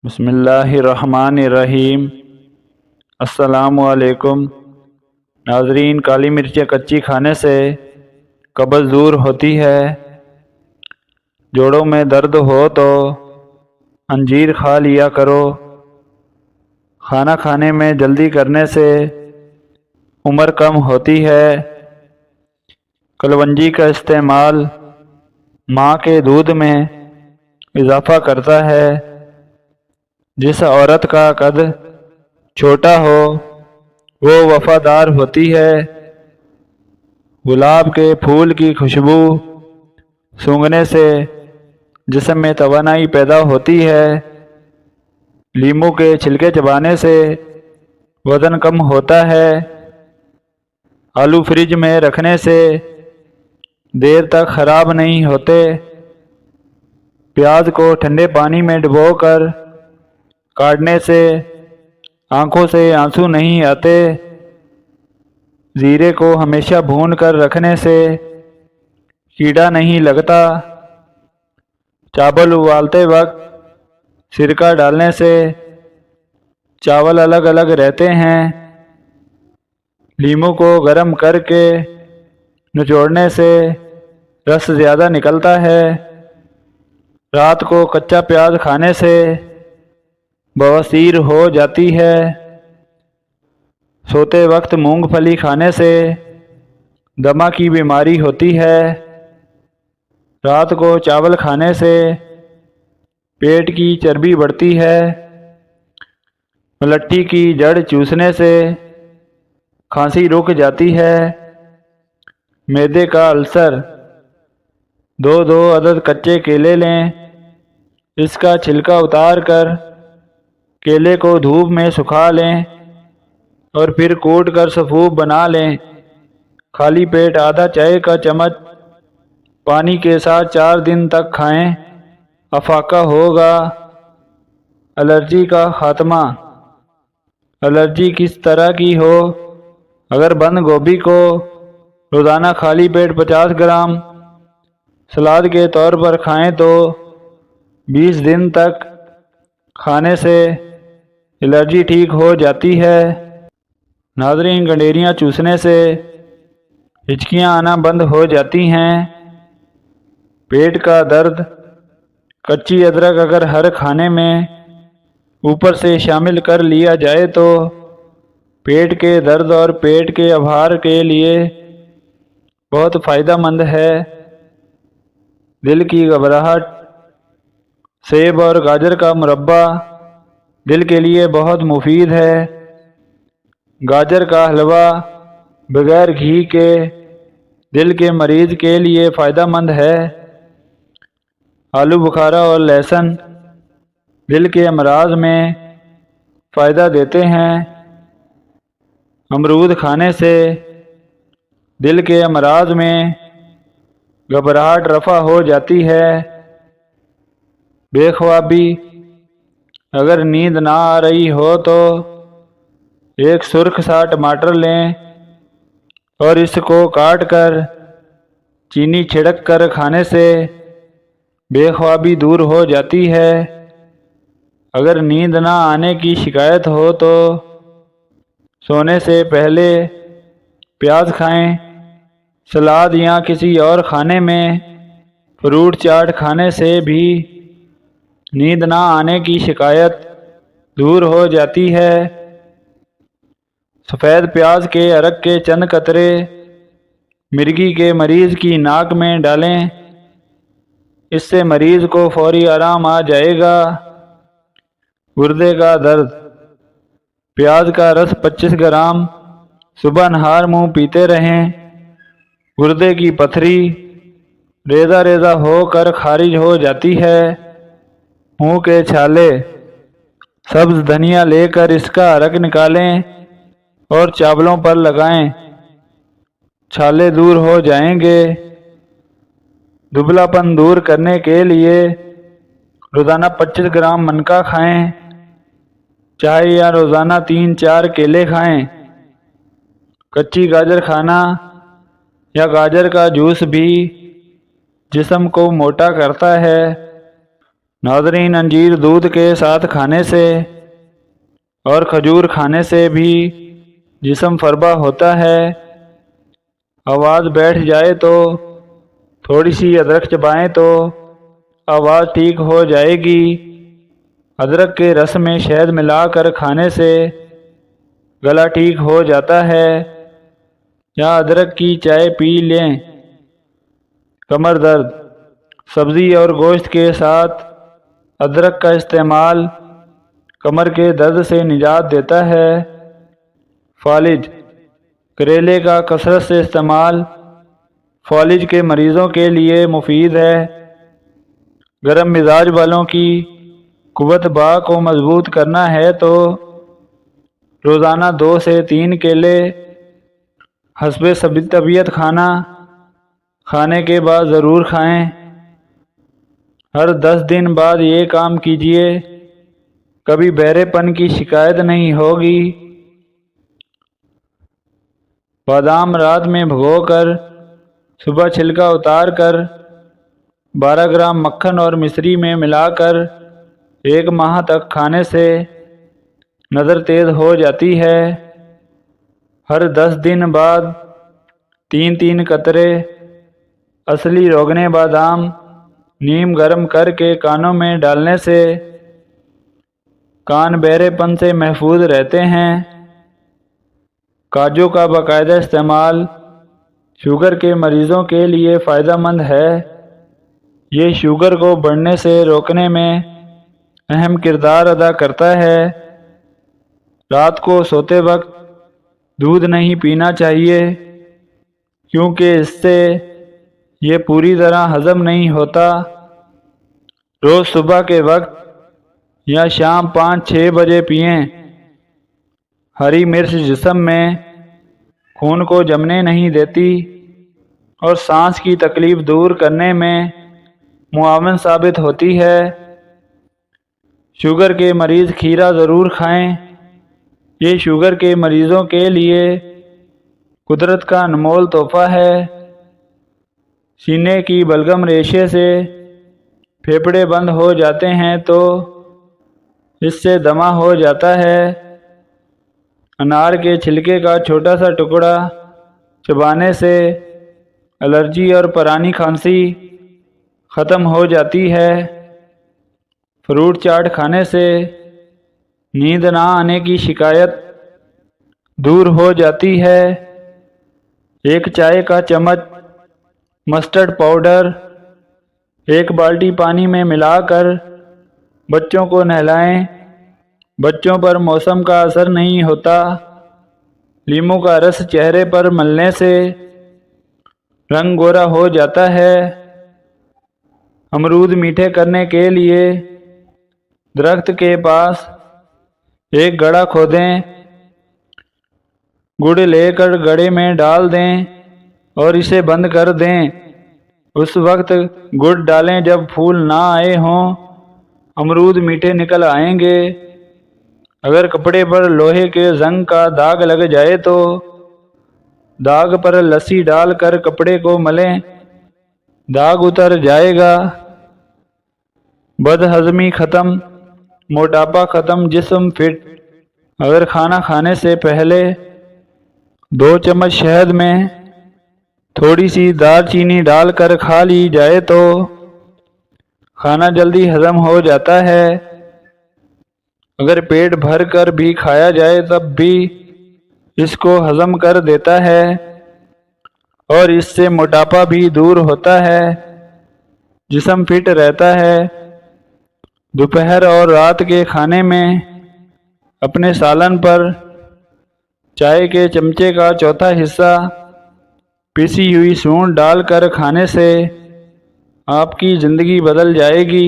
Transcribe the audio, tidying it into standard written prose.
بسم اللہ الرحمن الرحیم۔ السلام علیکم ناظرین، کالی مرچیں کچی کھانے سے قبض دور ہوتی ہے۔ جوڑوں میں درد ہو تو انجیر کھا لیا کرو۔ کھانا کھانے میں جلدی کرنے سے عمر کم ہوتی ہے۔ کلونجی کا استعمال ماں کے دودھ میں اضافہ کرتا ہے۔ جس عورت کا قد چھوٹا ہو وہ وفادار ہوتی ہے۔ گلاب کے پھول کی خوشبو سونگھنے سے جسم میں توانائی پیدا ہوتی ہے۔ لیموں کے چھلکے چبانے سے وزن کم ہوتا ہے۔ آلو فریج میں رکھنے سے دیر تک خراب نہیں ہوتے۔ پیاز کو ٹھنڈے پانی میں ڈبو کر کاٹنے سے آنکھوں سے آنسو نہیں آتے۔ زیرے کو ہمیشہ بھون کر رکھنے سے کیڑا نہیں لگتا۔ چاول ابالتے وقت سرکہ ڈالنے سے چاول الگ الگ رہتے ہیں۔ لیموں کو گرم کر کے نچوڑنے سے رس زیادہ نکلتا ہے۔ رات کو کچا پیاز کھانے سے بواسیر ہو جاتی ہے۔ سوتے وقت مونگ پھلی کھانے سے دمہ کی بیماری ہوتی ہے۔ رات کو چاول کھانے سے پیٹ کی چربی بڑھتی ہے۔ ملٹھی کی جڑ چوسنے سے کھانسی رک جاتی ہے۔ معدے کا السر، دو عدد کچے کیلے لیں، اس کا چھلکا اتار کر کیلے کو دھوپ میں سکھا لیں اور پھر کوٹ کر سفوف بنا لیں۔ خالی پیٹ آدھا چائے کا چمچ پانی کے ساتھ 4 دن تک کھائیں، افاقہ ہوگا۔ الرجی کا خاتمہ۔ الرجی کس طرح کی ہو؟ اگر بند گوبھی کو روزانہ خالی پیٹ 50 گرام سلاد کے طور پر کھائیں تو 20 دن تک کھانے سے الرجی ٹھیک ہو جاتی ہے۔ ناظرین، گنڈیریاں چوسنے سے ہچکیاں آنا بند ہو جاتی ہیں۔ پیٹ کا درد۔ کچی ادرک اگر ہر کھانے میں اوپر سے شامل کر لیا جائے تو پیٹ کے درد اور پیٹ کے ابھار کے لیے بہت فائدہ مند ہے۔ دل کی گھبراہٹ۔ سیب اور گاجر کا مربع دل کے لیے بہت مفید ہے۔ گاجر کا حلوہ بغیر گھی کے دل کے مریض کے لیے فائدہ مند ہے۔ آلو بخارا اور لہسن دل کے امراض میں فائدہ دیتے ہیں۔ امرود کھانے سے دل کے امراض میں گھبراہٹ رفع ہو جاتی ہے۔ بے خوابی۔ اگر نیند نہ آ رہی ہو تو ایک سرخ سا ٹماٹر لیں اور اس کو کاٹ کر چینی چھڑک کر کھانے سے بے خوابی دور ہو جاتی ہے۔ اگر نیند نہ آنے کی شکایت ہو تو سونے سے پہلے پیاز کھائیں۔ سلاد یا کسی اور کھانے میں فروٹ چاٹ کھانے سے بھی نیند نہ آنے کی شکایت دور ہو جاتی ہے۔ سفید پیاز کے ارک کے چند قطرے مرگی کے مریض کی ناک میں ڈالیں، اس سے مریض کو فوری آرام آ جائے گا۔ گردے کا درد۔ پیاز کا رس 25 گرام صبح نہار منہ پیتے رہیں۔ گردے کی پتھری ریزہ ریزہ ہو کر خارج ہو جاتی ہے۔ منہ کے چھالے۔ سبز دھنیا لے کر اس کا ارک نکالیں اور چاولوں پر لگائیں، چھالے دور ہو جائیں گے۔ دبلا پن دور کرنے کے لیے روزانہ 25 گرام منکا کھائیں، چائے یا روزانہ 3-4 کیلے کھائیں۔ کچی گاجر کھانا یا گاجر کا جوس بھی جسم کو موٹا کرتا ہے۔ ناظرین، انجیر دودھ کے ساتھ کھانے سے اور کھجور کھانے سے بھی جسم فربہ ہوتا ہے۔ آواز بیٹھ جائے تو تھوڑی سی ادرک چبائیں تو آواز ٹھیک ہو جائے گی۔ ادرک کے رس میں شہد ملا کر کھانے سے گلا ٹھیک ہو جاتا ہے، یا ادرک کی چائے پی لیں۔ کمر درد، سبزی اور گوشت کے ساتھ ادرک کا استعمال کمر کے درد سے نجات دیتا ہے۔ فالج، کریلے کا کثرت سے استعمال فالج کے مریضوں کے لیے مفید ہے۔ گرم مزاج والوں کی قوت باہ کو مضبوط کرنا ہے تو روزانہ 2 سے 3 کیلے حسب طبیعت کھانے کے بعد ضرور کھائیں۔ ہر 10 دن بعد یہ کام کیجیے، کبھی بہرے پن کی شکایت نہیں ہوگی۔ بادام رات میں بھگو کر صبح چھلکا اتار کر 12 گرام مکھن اور مصری میں ملا کر 1 ماہ تک کھانے سے نظر تیز ہو جاتی ہے۔ ہر 10 دن بعد 3 قطرے اصلی روغن بادام نیم گرم کر کے کانوں میں ڈالنے سے کان بہرے پن سے محفوظ رہتے ہیں۔ کاجو کا باقاعدہ استعمال شوگر کے مریضوں کے لیے فائدہ مند ہے۔ یہ شوگر کو بڑھنے سے روکنے میں اہم کردار ادا کرتا ہے۔ رات کو سوتے وقت دودھ نہیں پینا چاہیے، کیونکہ اس سے یہ پوری طرح ہضم نہیں ہوتا۔ روز صبح کے وقت یا شام 5-6 بجے پئیں۔ ہری مرچ جسم میں خون کو جمنے نہیں دیتی اور سانس کی تکلیف دور کرنے میں معاون ثابت ہوتی ہے۔ شوگر کے مریض کھیرا ضرور کھائیں۔ یہ شوگر کے مریضوں کے لیے قدرت کا انمول تحفہ ہے۔ سینے کی بلغم ریشے سے پھیپھڑے بند ہو جاتے ہیں تو اس سے دمہ ہو جاتا ہے۔ انار کے چھلکے کا چھوٹا سا ٹکڑا چبانے سے الرجی اور پرانی کھانسی ختم ہو جاتی ہے۔ فروٹ چاٹ کھانے سے نیند نہ آنے کی شکایت دور ہو جاتی ہے۔ 1 چائے کا چمچ مسٹرڈ پاؤڈر 1 بالٹی پانی میں ملا کر بچوں کو نہلائیں۔ بچوں پر موسم کا اثر نہیں ہوتا۔ لیموں کا رس چہرے پر ملنے سے رنگ گورا ہو جاتا ہے۔ امرود میٹھے کرنے کے لیے درخت کے پاس ایک گڑھا کھودیں، گڑ لے کر گڑھے میں ڈال دیں اور اسے بند کر دیں۔ اس وقت گڑ ڈالیں جب پھول نہ آئے ہوں، امرود میٹھے نکل آئیں گے۔ اگر کپڑے پر لوہے کے زنگ کا داغ لگ جائے تو داغ پر لسی ڈال کر کپڑے کو ملیں، داغ اتر جائے گا۔ بد ہضمی ختم، موٹاپا ختم، جسم فٹ۔ اگر کھانا کھانے سے پہلے 2 چمچ شہد میں تھوڑی سی دار چینی ڈال کر کھا لی جائے تو کھانا جلدی ہضم ہو جاتا ہے۔ اگر پیٹ بھر کر بھی کھایا جائے تب بھی اس کو ہضم کر دیتا ہے اور اس سے موٹاپا بھی دور ہوتا ہے، جسم فٹ رہتا ہے۔ دوپہر اور رات کے کھانے میں اپنے سالن پر چائے کے چمچے کا چوتھا حصہ پیسی ہوئی سونڈ ڈال کر کھانے سے آپ کی زندگی بدل جائے گی۔